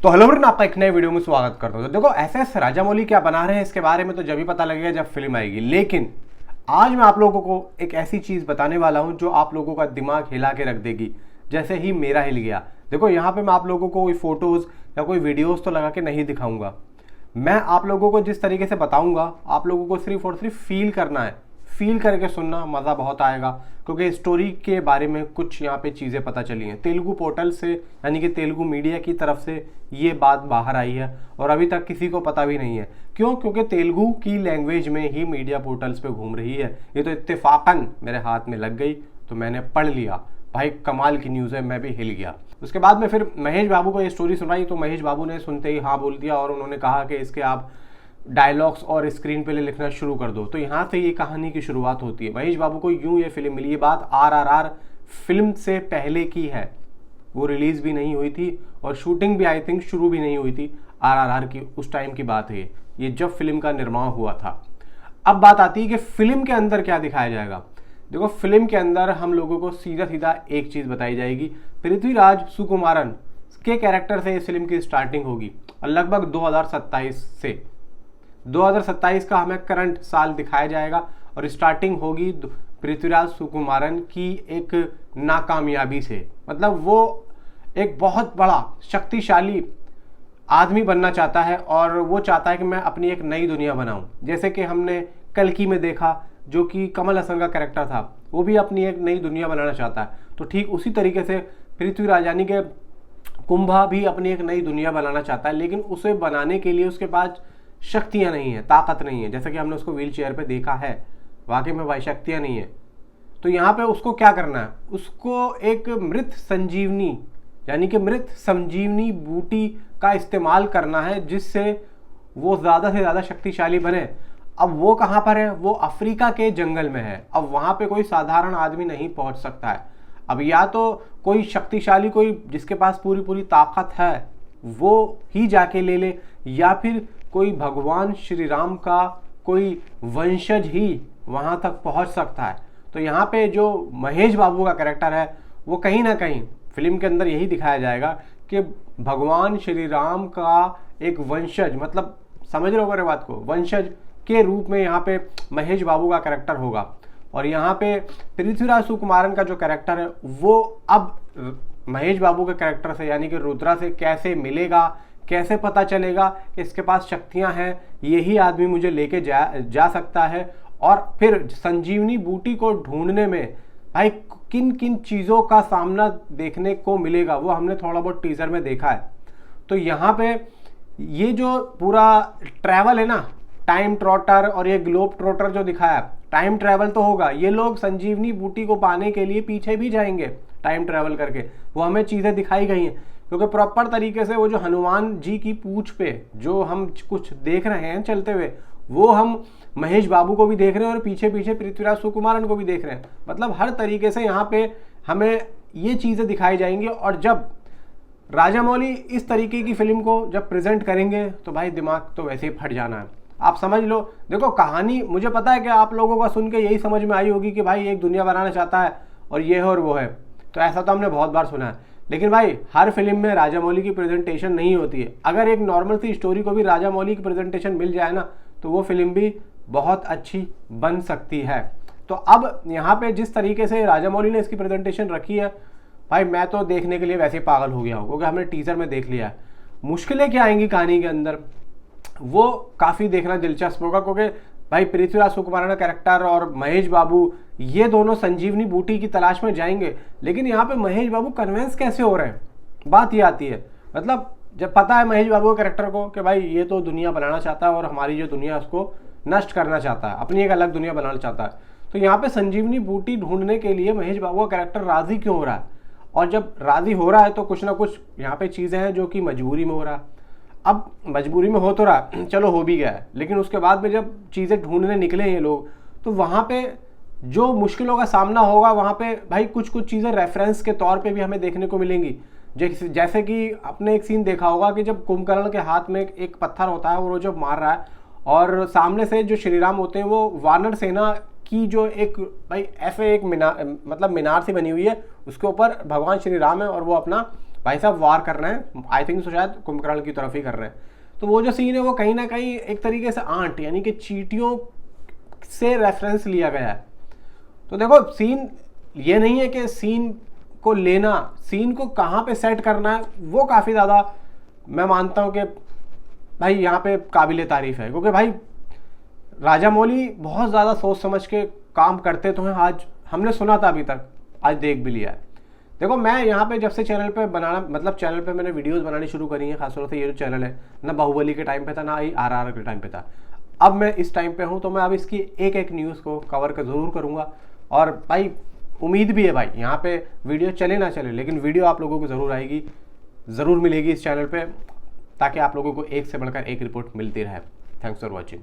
तो hello friend, आपका एक नए वीडियो में स्वागत करता हूं। तो देखो एसएस राजामौली क्या बना रहे हैं इसके बारे में तो जब ही पता लगेगा जब फिल्म आएगी। लेकिन आज मैं आप लोगों को एक ऐसी चीज बताने वाला हूं जो आप लोगों का दिमाग हिला के रख देगी, जैसे ही मेरा हिल गया। देखो यहाँ पे मैं आप लोगों को कोई फोटोज या कोई वीडियोज तो लगा के नहीं दिखाऊंगा। मैं आप लोगों को जिस तरीके से बताऊंगा आप लोगों को सिर्फ और सिर्फ फील करना है। फील करके सुनना, मज़ा बहुत आएगा क्योंकि स्टोरी के बारे में कुछ यहाँ पे चीज़ें पता चली हैं। तेलुगु पोर्टल से यानी कि तेलुगु मीडिया की तरफ से ये बात बाहर आई है और अभी तक किसी को पता भी नहीं है। क्यों? क्योंकि तेलुगु की लैंग्वेज में ही मीडिया पोर्टल्स पे घूम रही है। ये तो इत्तेफाकन मेरे हाथ में लग गई तो मैंने पढ़ लिया। भाई कमाल की न्यूज़ है, मैं भी हिल गया। उसके बाद में फिर महेश बाबू को ये स्टोरी सुनाई तो महेश बाबू ने सुनते ही हाँ बोल दिया और उन्होंने कहा कि इसके आप डायलॉग्स और स्क्रीन पे लिखना शुरू कर दो। तो यहाँ से ये कहानी की शुरुआत होती है। महेश बाबू को यूं ये फिल्म मिली। ये बात RRR फिल्म से पहले की है, वो रिलीज भी नहीं हुई थी और शूटिंग भी आई थिंक शुरू भी नहीं हुई थी। RRR की उस टाइम की बात है ये जब फिल्म का निर्माण हुआ था। अब बात आती है कि फिल्म के अंदर क्या दिखाया जाएगा। देखो फिल्म के अंदर हम लोगों को सीधा सीधा एक चीज बताई जाएगी। पृथ्वीराज सुकुमारन के कैरेक्टर से इस फिल्म की स्टार्टिंग होगी और लगभग 2027 से 2027 का हमें करंट साल दिखाया जाएगा और स्टार्टिंग होगी पृथ्वीराज सुकुमारन की एक नाकामयाबी से। मतलब वो एक बहुत बड़ा शक्तिशाली आदमी बनना चाहता है और वो चाहता है कि मैं अपनी एक नई दुनिया बनाऊं। जैसे कि हमने कल्कि में देखा, जो कि कमल हसन का कैरेक्टर था, वो भी अपनी एक नई दुनिया बनाना चाहता है। तो ठीक उसी तरीके से पृथ्वीराज यानी कि कुंभा भी अपनी एक नई दुनिया बनाना चाहता है, लेकिन उसे बनाने के लिए उसके पास शक्तियां नहीं है, ताकत नहीं है। जैसा कि हमने उसको व्हील चेयर पे देखा है, वाकई में भाई शक्तियां नहीं है। तो यहाँ पे उसको क्या करना है, उसको एक मृत संजीवनी यानी कि मृत संजीवनी बूटी का इस्तेमाल करना है जिससे वो ज़्यादा से ज़्यादा शक्तिशाली बने। अब वो कहाँ पर है? वो अफ्रीका के जंगल में है। अब वहाँ पे कोई साधारण आदमी नहीं पहुँच सकता है। अब या तो कोई शक्तिशाली, कोई जिसके पास पूरी पूरी ताकत है वो ही जाके ले ले, या फिर कोई भगवान श्री राम का कोई वंशज ही वहाँ तक पहुँच सकता है। तो यहाँ पे जो महेश बाबू का कैरेक्टर है वो कहीं ना कहीं फिल्म के अंदर यही दिखाया जाएगा कि भगवान श्री राम का एक वंशज, मतलब समझ रहे हो मेरे बात को, वंशज के रूप में यहाँ पे महेश बाबू का कैरेक्टर होगा। और यहाँ पे पृथ्वीराज सुकुमारन का जो कैरेक्टर है वो अब महेश बाबू के कैरेक्टर से यानी कि रुद्रा से कैसे मिलेगा, कैसे पता चलेगा कि इसके पास शक्तियां हैं, यही आदमी मुझे लेके जा सकता है। और फिर संजीवनी बूटी को ढूंढने में भाई किन किन चीज़ों का सामना देखने को मिलेगा वो हमने थोड़ा बहुत टीजर में देखा है। तो यहाँ पे ये जो पूरा ट्रैवल है ना, टाइम ट्रॉटर और ये ग्लोब ट्रॉटर जो दिखाया, टाइम ट्रैवल तो होगा। ये लोग संजीवनी बूटी को पाने के लिए पीछे भी जाएंगे टाइम ट्रैवल करके, वो हमें चीज़ें दिखाई गई हैं। क्योंकि प्रॉपर तरीके से वो जो हनुमान जी की पूंछ पे जो हम कुछ देख रहे हैं चलते हुए, वो हम महेश बाबू को भी देख रहे हैं और पीछे पीछे पृथ्वीराज सुकुमारन को भी देख रहे हैं। मतलब हर तरीके से यहाँ पे हमें ये चीज़ें दिखाई जाएंगी। और जब राजामौली इस तरीके की फिल्म को जब प्रेजेंट करेंगे तो भाई दिमाग तो वैसे ही फट जाना है। आप समझ लो। देखो कहानी मुझे पता है कि आप लोगों का सुन के यही समझ में आई होगी कि भाई एक दुनिया बनाना चाहता है और ये है और वो है। तो ऐसा तो हमने बहुत बार सुना है, लेकिन भाई हर फिल्म में राजामौली की प्रेजेंटेशन नहीं होती है। अगर एक नॉर्मल सी स्टोरी को भी राजामौली की प्रेजेंटेशन मिल जाए ना तो वो फिल्म भी बहुत अच्छी बन सकती है। तो अब यहाँ पे जिस तरीके से राजामौली ने इसकी प्रेजेंटेशन रखी है भाई, मैं तो देखने के लिए वैसे ही पागल हो गया हूँ क्योंकि हमने टीजर में देख लिया है। मुश्किलें क्या आएंगी कहानी के अंदर वो काफ़ी देखना दिलचस्प होगा, क्योंकि भाई पृथ्वीराज सुकुमारन का कैरेक्टर और महेश बाबू ये दोनों संजीवनी बूटी की तलाश में जाएंगे। लेकिन यहाँ पे महेश बाबू कन्विंस कैसे हो रहे हैं, बात ये आती है। मतलब जब पता है महेश बाबू के कैरेक्टर को कि भाई ये तो दुनिया बनाना चाहता है और हमारी जो दुनिया उसको नष्ट करना चाहता है, अपनी एक अलग दुनिया बनाना चाहता है, तो यहाँ पे संजीवनी बूटी ढूंढने के लिए महेश बाबू का कैरेक्टर राजी क्यों हो रहा है? और जब राजी हो रहा है तो कुछ ना कुछ यहाँ पे चीज़ें हैं जो कि मजबूरी में हो रहा है। अब मजबूरी में हो तो रहा, चलो हो भी गया है, लेकिन उसके बाद में जब चीज़ें ढूंढने निकले ये लोग तो वहाँ पे जो मुश्किलों का सामना होगा वहाँ पे भाई कुछ कुछ चीज़ें रेफरेंस के तौर पे भी हमें देखने को मिलेंगी। जैसे कि आपने एक सीन देखा होगा कि जब कुंभकर्ण के हाथ में एक पत्थर होता है और वो जब मार रहा है और सामने से जो श्री राम होते हैं वो वानर सेना की जो एक भाई ऐसे एक मीनार, मतलब मीनार सी बनी हुई है, उसके ऊपर भगवान श्री राम है और वो अपना भाई साहब वार कर रहे हैं, आई थिंक शायद कुंभकर्ण की तरफ ही कर रहे हैं। तो वो जो सीन है वो कहीं ना कहीं एक तरीके से आंट यानी कि चींटियों से रेफरेंस लिया गया है। तो देखो सीन ये नहीं है कि सीन को लेना, सीन को कहाँ पे सेट करना है वो काफ़ी ज़्यादा मैं मानता हूँ कि भाई यहाँ पे काबिले तारीफ है, क्योंकि भाई राजामौली बहुत ज़्यादा सोच समझ के काम करते तो हैं। आज हमने सुना था, अभी तक आज देख भी लिया है। देखो मैं यहाँ पे जब से चैनल पे बनाना, मतलब चैनल पे मैंने वीडियोस बनानी शुरू करी है, खासतौर से ये जो चैनल है ना बाहुबली के टाइम पे था ना ही RRR के टाइम पे था, अब मैं इस टाइम पे हूँ, तो मैं अब इसकी एक एक न्यूज़ को कवर कर ज़रूर करूँगा। और भाई उम्मीद भी है भाई यहाँ पे वीडियो चले ना चले, लेकिन वीडियो आप लोगों को ज़रूर आएगी, ज़रूर मिलेगी इस चैनल पर, ताकि आप लोगों को एक से बढ़कर एक रिपोर्ट मिलती रहे। Thanks for watching.